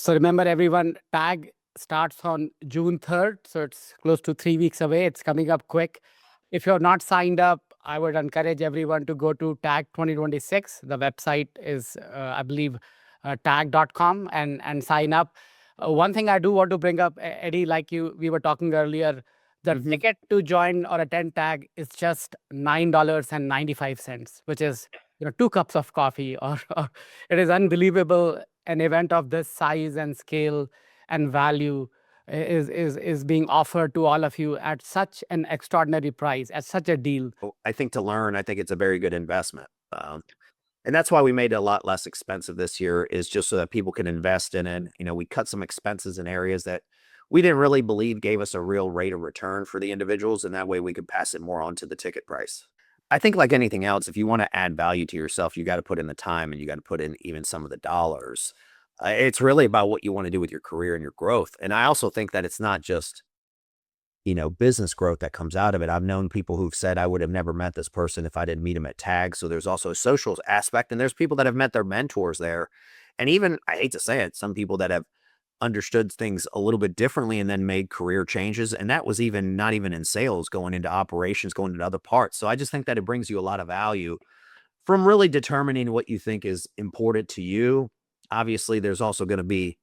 So remember, everyone, tag starts on June 3rd. So it's close to 3 weeks away. It's coming up quick. If you're not signed up, I would encourage everyone to go to Tag 2026. The website is, I believe, tag.com and sign up. One thing I do want to bring up, Eddie, like we were talking earlier, the ticket to join or attend tag is just $9.95, which is 2 cups of coffee. Or it is unbelievable. An event of this size and scale and value is being offered to all of you at such an extraordinary price, at such a deal. I think to learn, I think it's a very good investment. And that's why we made it a lot less expensive this year, is just so that people can invest in it. We cut some expenses in areas that we didn't really believe gave us a real rate of return for the individuals. And that way we could pass it more on to the ticket price. I think like anything else, if you want to add value to yourself, you got to put in the time and you got to put in even some of the dollars. It's really about what you want to do with your career and your growth. And I also think that it's not just, business growth that comes out of it. I've known people who've said, I would have never met this person if I didn't meet him at TAG. So there's also a social aspect, and there's people that have met their mentors there. And even, I hate to say it, some people that have understood things a little bit differently and then made career changes. And that was even not even in sales, going into operations, going into other parts. So I just think that it brings you a lot of value from really determining what you think is important to you. Obviously, there's also going to be,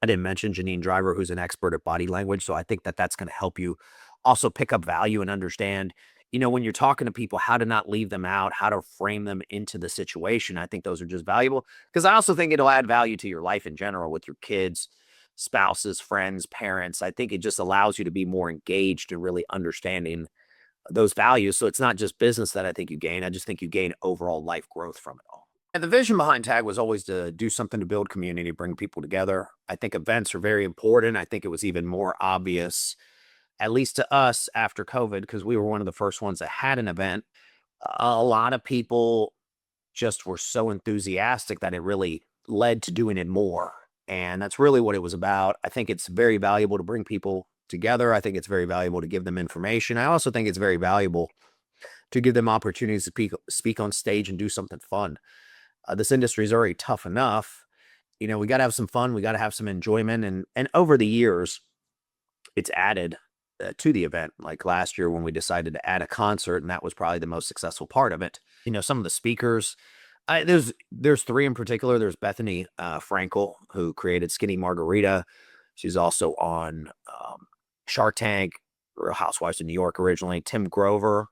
I didn't mention Janine Driver, who's an expert at body language. So I think that that's going to help you also pick up value and understand, when you're talking to people, how to not leave them out, how to frame them into the situation. I think those are just valuable, because I also think it'll add value to your life in general with your kids, spouses, friends, parents. I think it just allows you to be more engaged and really understanding those values. So it's not just business that I think you gain. I just think you gain overall life growth from it all. And the vision behind TAG was always to do something to build community, bring people together. I think events are very important. I think it was even more obvious, at least to us, after COVID, because we were one of the first ones that had an event. A lot of people just were so enthusiastic that it really led to doing it more. And that's really what it was about. I think it's very valuable to bring people together. I think it's very valuable to give them information. I also think it's very valuable to give them opportunities to speak on stage and do something fun. This industry is already tough enough. We got to have some fun. We got to have some enjoyment. And over the years, it's added to the event. Like last year when we decided to add a concert, and that was probably the most successful part of it. Some of the speakers, there's three in particular. There's Bethenny Frankel, who created Skinny Margarita. She's also on Shark Tank, Real Housewives of New York originally. Tim Grover,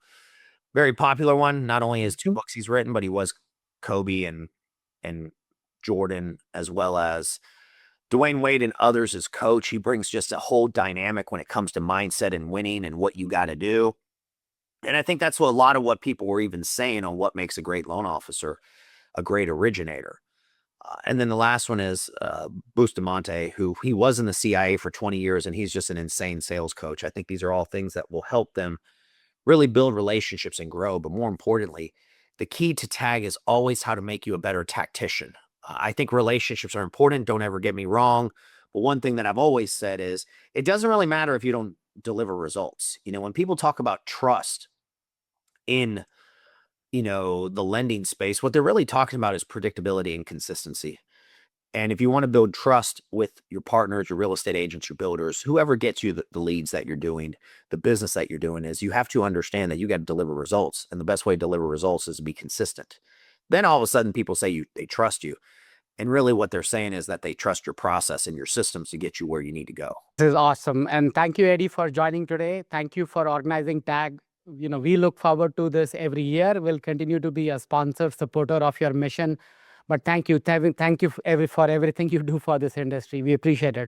very popular one. Not only his 2 books he's written, but he was Kobe and Jordan, as well as Dwyane Wade and others as coach. He brings just a whole dynamic when it comes to mindset and winning and what you got to do. And I think that's what a lot of what people were even saying on what makes a great loan officer, a great originator. And then the last one is Bustamante, who he was in the CIA for 20 years, and he's just an insane sales coach. I think these are all things that will help them really build relationships and grow. But more importantly, the key to TAG is always how to make you a better tactician. I think relationships are important. Don't ever get me wrong. But one thing that I've always said is it doesn't really matter if you don't deliver results. When people talk about trust in, the lending space, what they're really talking about is predictability and consistency. And if you want to build trust with your partners, your real estate agents, your builders, whoever gets you the leads that you're doing, the business that you're doing, is you have to understand that you got to deliver results. And the best way to deliver results is to be consistent. Then all of a sudden people say they trust you. And really what they're saying is that they trust your process and your systems to get you where you need to go. This is awesome. And thank you, Eddie, for joining today. Thank you for organizing TAG. We look forward to this every year. We'll continue to be a sponsor, supporter of your mission. But thank you for everything you do for this industry. We appreciate it.